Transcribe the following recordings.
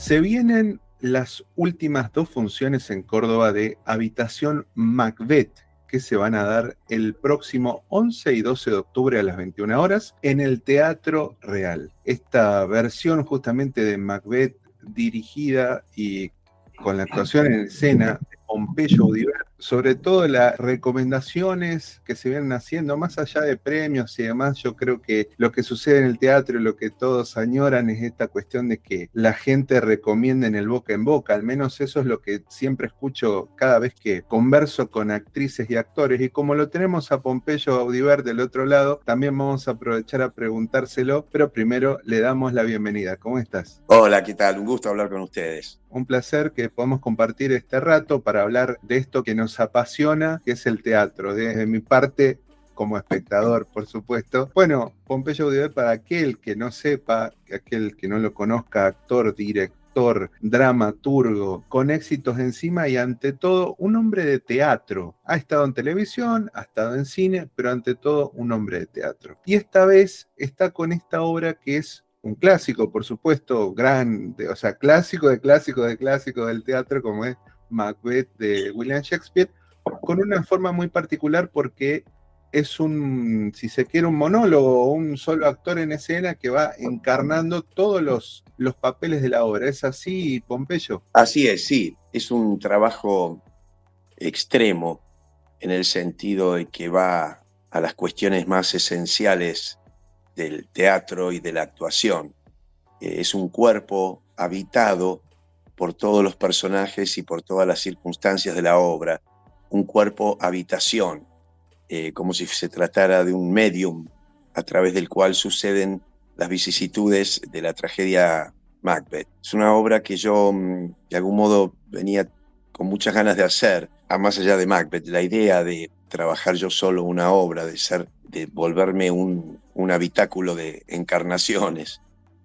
Se vienen las últimas dos funciones en Córdoba de Habitación Macbeth, que se van a dar el próximo 11 y 12 de octubre a las 21 horas en el Teatro Real. Esta versión justamente de Macbeth dirigida y con la actuación en escena de Pompeyo Audibert, sobre todo las recomendaciones que se vienen haciendo, más allá de premios y demás, yo creo que lo que sucede en el teatro y lo que todos añoran es esta cuestión de que la gente recomiende en el boca en boca, al menos eso es lo que siempre escucho cada vez que converso con actrices y actores, y como lo tenemos a Pompeyo Audibert del otro lado, también vamos a aprovechar a preguntárselo, pero primero le damos la bienvenida. ¿Cómo estás? Hola, ¿qué tal? Un gusto hablar con ustedes. Un placer que podamos compartir este rato para hablar de esto que nos apasiona, que es el teatro. Desde mi parte, como espectador, por supuesto. Bueno, Pompeyo Audibert, para aquel que no sepa, aquel que no lo conozca, actor, director, dramaturgo, con éxitos encima y ante todo un hombre de teatro. Ha estado en televisión, ha estado en cine, pero ante todo un hombre de teatro. Y esta vez está con esta obra que es un clásico, por supuesto, grande, o sea, clásico de clásico de clásico del teatro, como es Macbeth de William Shakespeare, con una forma muy particular porque es un, si se quiere, un monólogo, un solo actor en escena que va encarnando todos los papeles de la obra. ¿Es así, Pompeyo? Así es, sí, es un trabajo extremo en el sentido de que va a las cuestiones más esenciales del teatro y de la actuación. Es un cuerpo habitado por todos los personajes y por todas las circunstancias de la obra, un cuerpo habitación, como si se tratara de un medium a través del cual suceden las vicisitudes de la tragedia Macbeth. Es una obra que yo de algún modo venía con muchas ganas de hacer, a más allá de Macbeth, la idea de trabajar yo solo una obra, de volverme un habitáculo de encarnaciones.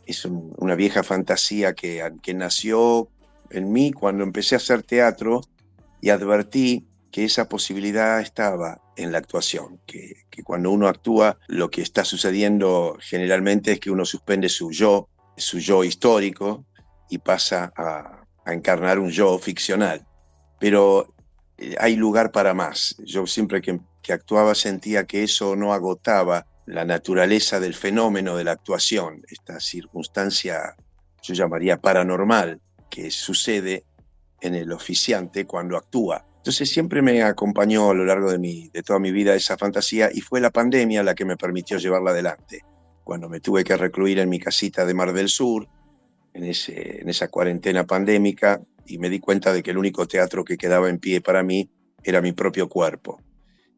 Es una vieja fantasía que nació en mí cuando empecé a hacer teatro y advertí que esa posibilidad estaba en la actuación, que cuando uno actúa lo que está sucediendo generalmente es que uno suspende su yo histórico y pasa a encarnar un yo ficcional. Pero hay lugar para más. Yo siempre que actuaba sentía que eso no agotaba la naturaleza del fenómeno de la actuación, esta circunstancia yo llamaría paranormal que sucede en el oficiante cuando actúa. Entonces siempre me acompañó a lo largo de toda mi vida esa fantasía y fue la pandemia la que me permitió llevarla adelante. Cuando me tuve que recluir en mi casita de Mar del Sur, en esa cuarentena pandémica, y me di cuenta de que el único teatro que quedaba en pie para mí era mi propio cuerpo.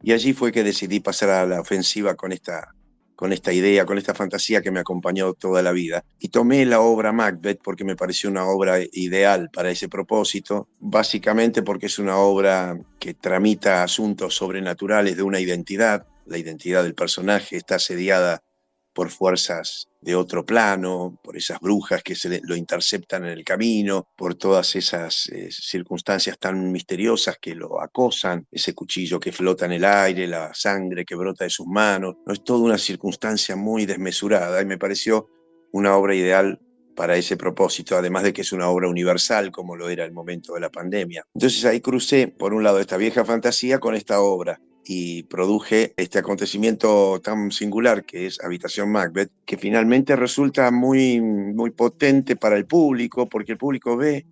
Y allí fue que decidí pasar a la ofensiva con esta idea, con esta fantasía que me acompañó toda la vida. Y tomé la obra Macbeth porque me pareció una obra ideal para ese propósito, básicamente porque es una obra que tramita asuntos sobrenaturales de una identidad. La identidad del personaje está asediada por fuerzas de otro plano, por esas brujas que lo interceptan en el camino, por todas esas circunstancias tan misteriosas que lo acosan, ese cuchillo que flota en el aire, la sangre que brota de sus manos. No, es toda una circunstancia muy desmesurada y me pareció una obra ideal para ese propósito, además de que es una obra universal como lo era el momento de la pandemia. Entonces ahí crucé, por un lado, esta vieja fantasía con esta obra y produje este acontecimiento tan singular que es Habitación Macbeth, que finalmente resulta muy, muy potente para el público, porque el público ve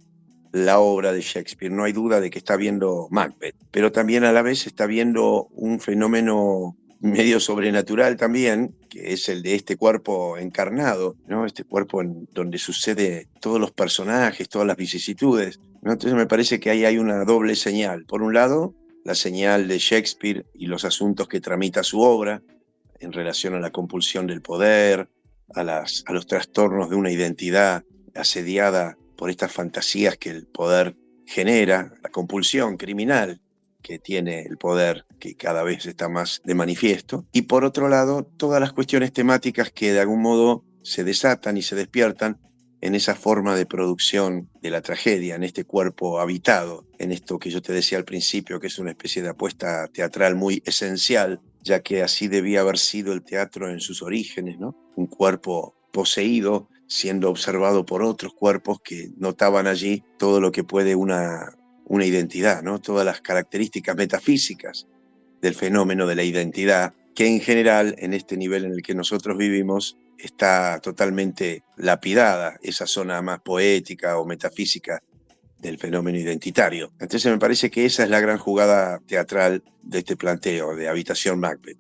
la obra de Shakespeare, no hay duda de que está viendo Macbeth, pero también a la vez está viendo un fenómeno medio sobrenatural también, que es el de este cuerpo encarnado, ¿no? Este cuerpo en donde sucede todos los personajes, todas las vicisitudes, ¿no? Entonces me parece que ahí hay una doble señal. Por un lado, la señal de Shakespeare y los asuntos que tramita su obra en relación a la compulsión del poder, a los trastornos de una identidad asediada por estas fantasías que el poder genera, la compulsión criminal que tiene el poder, que cada vez está más de manifiesto, y por otro lado, todas las cuestiones temáticas que de algún modo se desatan y se despiertan en esa forma de producción de la tragedia, en este cuerpo habitado, en esto que yo te decía al principio, que es una especie de apuesta teatral muy esencial, ya que así debía haber sido el teatro en sus orígenes, ¿no? Un cuerpo poseído siendo observado por otros cuerpos que notaban allí todo lo que puede una identidad, ¿no? Todas las características metafísicas del fenómeno de la identidad, que en general, en este nivel en el que nosotros vivimos, está totalmente lapidada, esa zona más poética o metafísica del fenómeno identitario. Entonces me parece que esa es la gran jugada teatral de este planteo de Habitación Macbeth.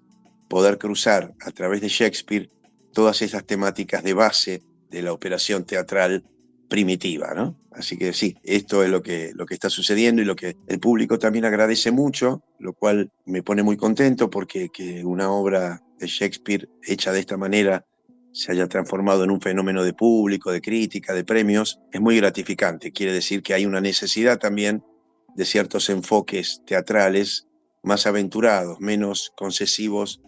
Poder cruzar a través de Shakespeare todas esas temáticas de base de la operación teatral primitiva, ¿no? Así que sí, esto es lo que está sucediendo y lo que el público también agradece mucho, lo cual me pone muy contento porque que una obra de Shakespeare hecha de esta manera se haya transformado en un fenómeno de público, de crítica, de premios, es muy gratificante. Quiere decir que hay una necesidad también de ciertos enfoques teatrales más aventurados, menos concesivos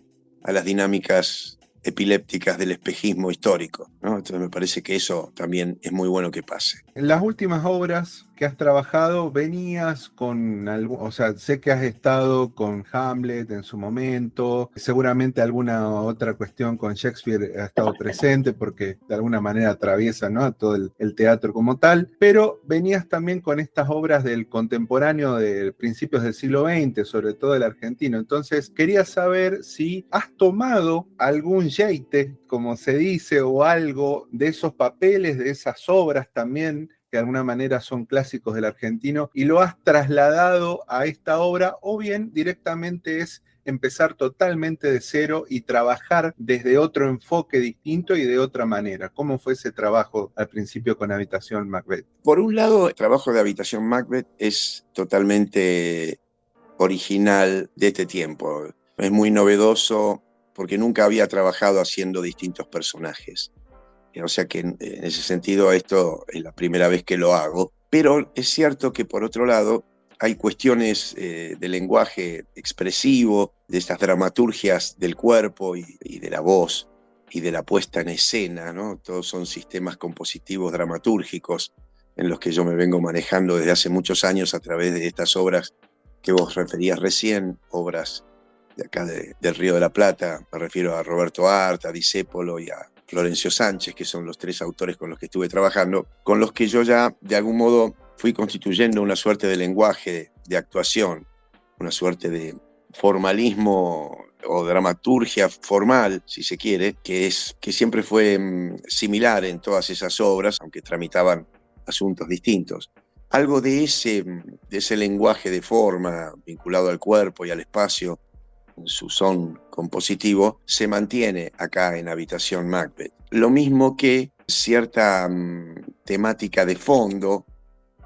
a las dinámicas epilépticas del espejismo histórico, ¿no? Entonces me parece que eso también es muy bueno que pase. En las últimas obras que has trabajado, venías con algo, o sea, sé que has estado con Hamlet en su momento, seguramente alguna otra cuestión con Shakespeare ha estado presente porque de alguna manera atraviesa, ¿no?, a todo el teatro como tal, pero venías también con estas obras del contemporáneo de principios del siglo XX, sobre todo el argentino. Entonces, quería saber si has tomado algún jeite, como se dice, o algo de esos papeles, de esas obras también, que de alguna manera son clásicos del argentino, y lo has trasladado a esta obra, o bien directamente es empezar totalmente de cero y trabajar desde otro enfoque distinto y de otra manera. ¿Cómo fue ese trabajo al principio con Habitación Macbeth? Por un lado, el trabajo de Habitación Macbeth es totalmente original de este tiempo. Es muy novedoso porque nunca había trabajado haciendo distintos personajes. O sea que en ese sentido esto es la primera vez que lo hago. Pero es cierto que por otro lado hay cuestiones de lenguaje expresivo, de estas dramaturgias del cuerpo y de la voz y de la puesta en escena, ¿no? Todos son sistemas compositivos dramatúrgicos en los que yo me vengo manejando desde hace muchos años a través de estas obras que vos referías recién, obras de acá del Río de la Plata. Me refiero a Roberto Art, a Discépolo y a Florencio Sánchez, que son los tres autores con los que estuve trabajando, con los que yo ya de algún modo fui constituyendo una suerte de lenguaje de actuación, una suerte de formalismo o dramaturgia formal, si se quiere, que siempre fue similar en todas esas obras, aunque tramitaban asuntos distintos. Algo de ese lenguaje de forma vinculado al cuerpo y al espacio, su son compositivo, se mantiene acá en Habitación Macbeth. Lo mismo que cierta temática de fondo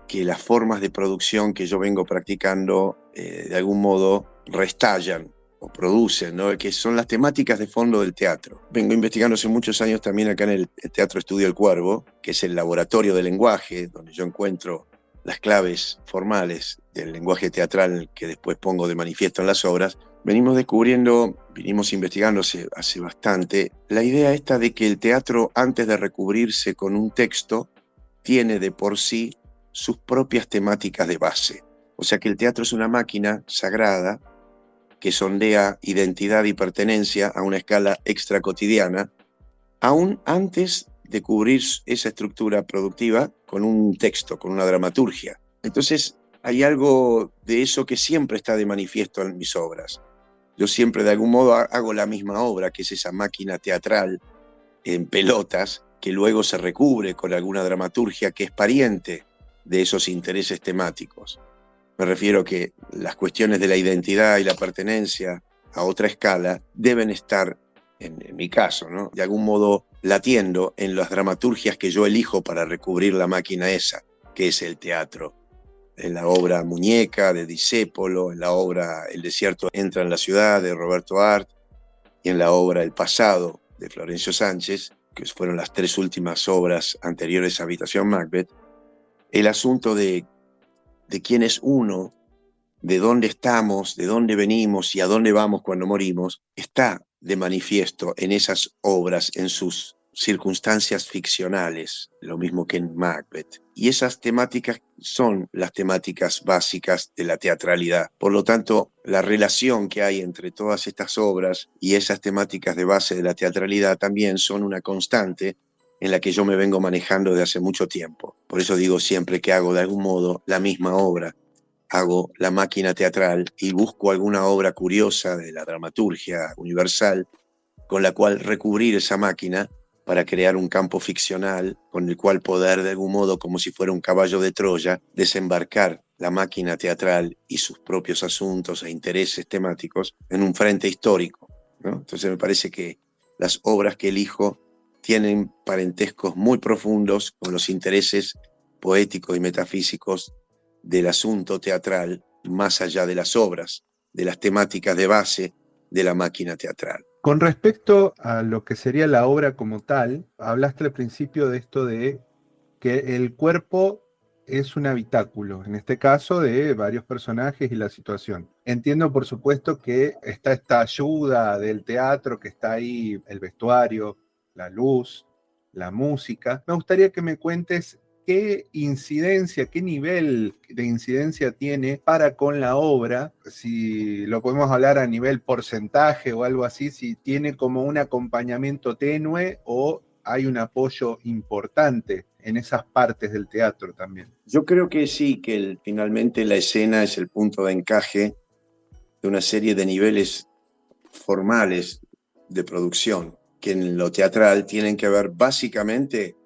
que las formas de producción que yo vengo practicando de algún modo restallan o producen, ¿no?, que son las temáticas de fondo del teatro. Vengo investigando hace muchos años también acá en el Teatro Estudio El Cuervo, que es el laboratorio del lenguaje, donde yo encuentro las claves formales del lenguaje teatral que después pongo de manifiesto en las obras. Venimos investigando hace bastante la idea esta de que el teatro, antes de recubrirse con un texto, tiene de por sí sus propias temáticas de base. O sea que el teatro es una máquina sagrada que sondea identidad y pertenencia a una escala extra cotidiana, aún antes de cubrir esa estructura productiva con un texto, con una dramaturgia. Entonces hay algo de eso que siempre está de manifiesto en mis obras. Yo siempre de algún modo hago la misma obra, que es esa máquina teatral en pelotas, que luego se recubre con alguna dramaturgia que es pariente de esos intereses temáticos. Me refiero a que las cuestiones de la identidad y la pertenencia a otra escala deben estar, en mi caso, ¿no?, de algún modo latiendo en las dramaturgias que yo elijo para recubrir la máquina esa, que es el teatro. En la obra Muñeca de Discépolo, en la obra El desierto entra en la ciudad de Roberto Art y en la obra El pasado de Florencio Sánchez, que fueron las tres últimas obras anteriores a Habitación Macbeth, el asunto de quién es uno, de dónde estamos, de dónde venimos y a dónde vamos cuando morimos, está de manifiesto en esas obras, en sus circunstancias ficcionales, lo mismo que en Macbeth. Y esas temáticas son las temáticas básicas de la teatralidad. Por lo tanto, la relación que hay entre todas estas obras y esas temáticas de base de la teatralidad también son una constante en la que yo me vengo manejando desde hace mucho tiempo. Por eso digo siempre que hago de algún modo la misma obra, hago la máquina teatral y busco alguna obra curiosa de la dramaturgia universal con la cual recubrir esa máquina para crear un campo ficcional con el cual poder de algún modo, como si fuera un caballo de Troya, desembarcar la máquina teatral y sus propios asuntos e intereses temáticos en un frente histórico, ¿no? Entonces me parece que las obras que elijo tienen parentescos muy profundos con los intereses poéticos y metafísicos del asunto teatral, más allá de las obras, de las temáticas de base de la máquina teatral. Con respecto a lo que sería la obra como tal, hablaste al principio de esto de que el cuerpo es un habitáculo, en este caso de varios personajes y la situación. Entiendo, por supuesto, que está esta ayuda del teatro, que está ahí el vestuario, la luz, la música. Me gustaría que me cuentes qué incidencia, qué nivel de incidencia tiene para con la obra, si lo podemos hablar a nivel porcentaje o algo así, si tiene como un acompañamiento tenue o hay un apoyo importante en esas partes del teatro también. Yo creo que sí, que finalmente la escena es el punto de encaje de una serie de niveles formales de producción, que en lo teatral tienen que ver básicamente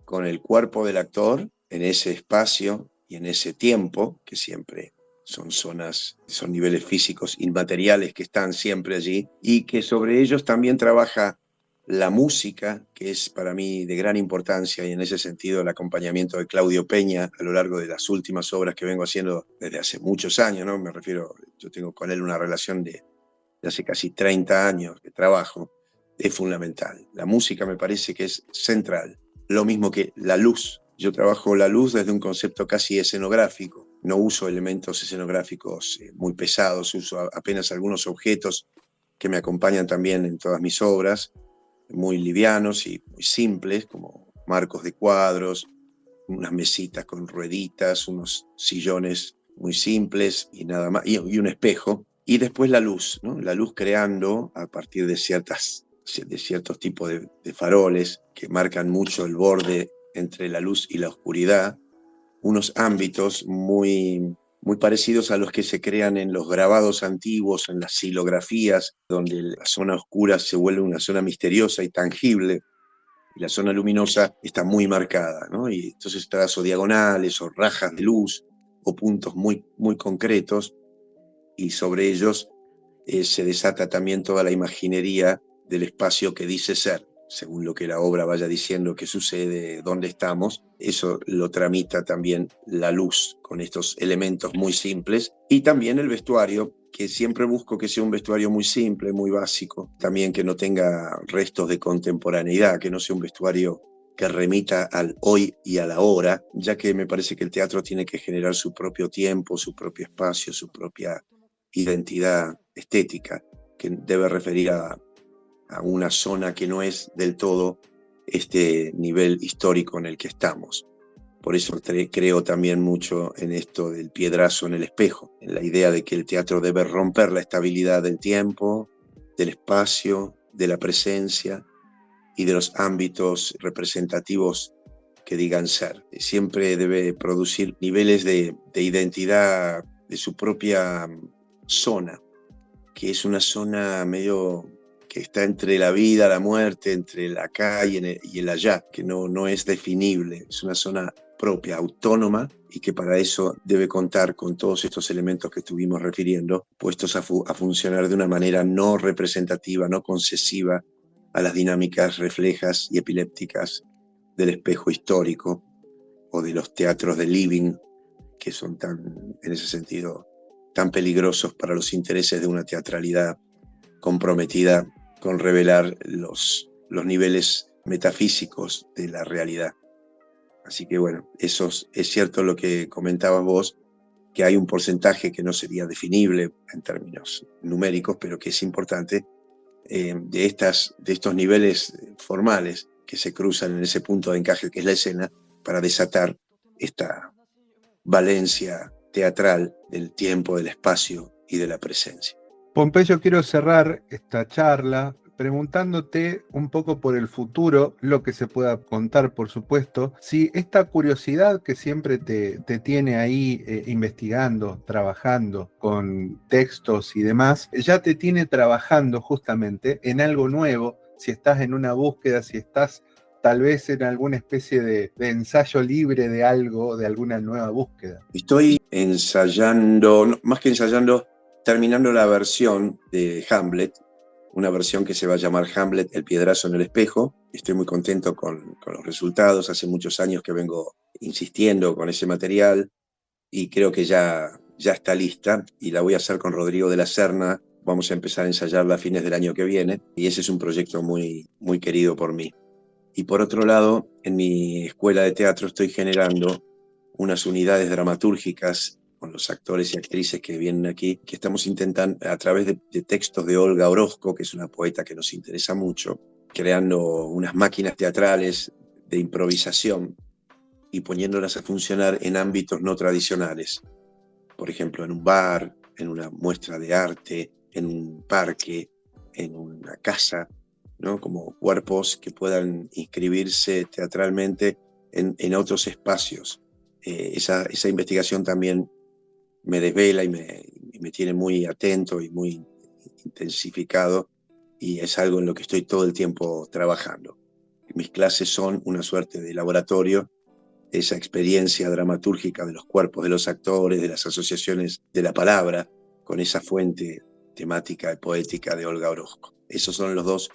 con el cuerpo del actor en ese espacio y en ese tiempo, que siempre son zonas, son niveles físicos inmateriales que están siempre allí, y que sobre ellos también trabaja la música, que es para mí de gran importancia, y en ese sentido el acompañamiento de Claudio Peña a lo largo de las últimas obras que vengo haciendo desde hace muchos años, ¿no? Me refiero, yo tengo con él una relación de hace casi 30 años que trabajo, es fundamental. La música me parece que es central. Lo mismo que la luz. Yo trabajo la luz desde un concepto casi escenográfico. No uso elementos escenográficos muy pesados, uso apenas algunos objetos que me acompañan también en todas mis obras, muy livianos y muy simples, como marcos de cuadros, unas mesitas con rueditas, unos sillones muy simples y nada más, y un espejo. Y después la luz, ¿no? La luz creando a partir de ciertos tipos de faroles que marcan mucho el borde entre la luz y la oscuridad, unos ámbitos muy parecidos a los que se crean en los grabados antiguos, en las xilografías, donde la zona oscura se vuelve una zona misteriosa y tangible, y la zona luminosa está muy marcada, ¿no? Y entonces trazo diagonales o rajas de luz o puntos muy concretos, y sobre ellos se desata también toda la imaginería del espacio que dice ser, según lo que la obra vaya diciendo que sucede, dónde estamos. Eso lo tramita también la luz con estos elementos muy simples, y también el vestuario, que siempre busco que sea un vestuario muy simple, muy básico, también que no tenga restos de contemporaneidad, que no sea un vestuario que remita al hoy y a la hora, ya que me parece que el teatro tiene que generar su propio tiempo, su propio espacio, su propia identidad estética, que debe referir a una zona que no es del todo este nivel histórico en el que estamos. Por eso creo también mucho en esto del piedrazo en el espejo, en la idea de que el teatro debe romper la estabilidad del tiempo, del espacio, de la presencia y de los ámbitos representativos que digan ser. Siempre debe producir niveles de identidad de su propia zona, que es una zona medio que está entre la vida, la muerte, entre el acá y el allá, que no es definible, es una zona propia, autónoma, y que para eso debe contar con todos estos elementos que estuvimos refiriendo, puestos a funcionar de una manera no representativa, no concesiva a las dinámicas reflejas y epilépticas del espejo histórico o de los teatros de living, que son en ese sentido, tan peligrosos para los intereses de una teatralidad comprometida con revelar los niveles metafísicos de la realidad. Así que bueno, eso es cierto lo que comentabas vos, que hay un porcentaje que no sería definible en términos numéricos, pero que es importante, de estos niveles formales que se cruzan en ese punto de encaje que es la escena, para desatar esta valencia teatral del tiempo, del espacio y de la presencia. Pompeyo, quiero cerrar esta charla preguntándote un poco por el futuro, lo que se pueda contar, por supuesto, si esta curiosidad que siempre te tiene ahí investigando, trabajando con textos y demás, ya te tiene trabajando justamente en algo nuevo, si estás en una búsqueda, si estás tal vez en alguna especie de ensayo libre de algo, de alguna nueva búsqueda. Estoy ensayando, más que ensayando, terminando la versión de Hamlet, una versión que se va a llamar Hamlet, el piedrazo en el espejo. Estoy muy contento con los resultados. Hace muchos años que vengo insistiendo con ese material y creo que ya está lista y la voy a hacer con Rodrigo de la Serna. Vamos a empezar a ensayarla a fines del año que viene y ese es un proyecto muy, muy querido por mí. Y por otro lado, en mi escuela de teatro estoy generando unas unidades dramatúrgicas con los actores y actrices que vienen aquí, que estamos intentando, a través de textos de Olga Orozco, que es una poeta que nos interesa mucho, creando unas máquinas teatrales de improvisación y poniéndolas a funcionar en ámbitos no tradicionales. Por ejemplo, en un bar, en una muestra de arte, en un parque, en una casa, ¿no? Como cuerpos que puedan inscribirse teatralmente en otros espacios. Esa investigación también me desvela y me tiene muy atento y muy intensificado y es algo en lo que estoy todo el tiempo trabajando. Mis clases son una suerte de laboratorio, esa experiencia dramatúrgica de los cuerpos de los actores, de las asociaciones de la palabra, con esa fuente temática y poética de Olga Orozco. Esos son los dos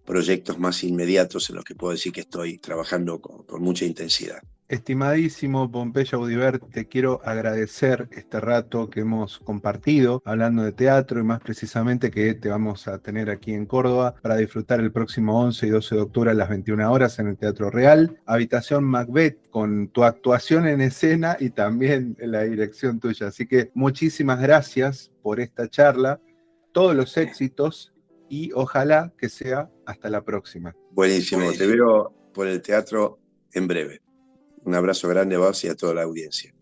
proyectos más inmediatos en los que puedo decir que estoy trabajando con mucha intensidad. Estimadísimo Pompeyo Audivert, te quiero agradecer este rato que hemos compartido hablando de teatro y más precisamente que te vamos a tener aquí en Córdoba para disfrutar el próximo 11 y 12 de octubre a las 21 horas en el Teatro Real, Habitación Macbeth, con tu actuación en escena y también la dirección tuya. Así que muchísimas gracias por esta charla, todos los éxitos y ojalá que sea hasta la próxima. Buenísimo, te veo por el teatro en breve. Un abrazo grande a vos y a toda la audiencia.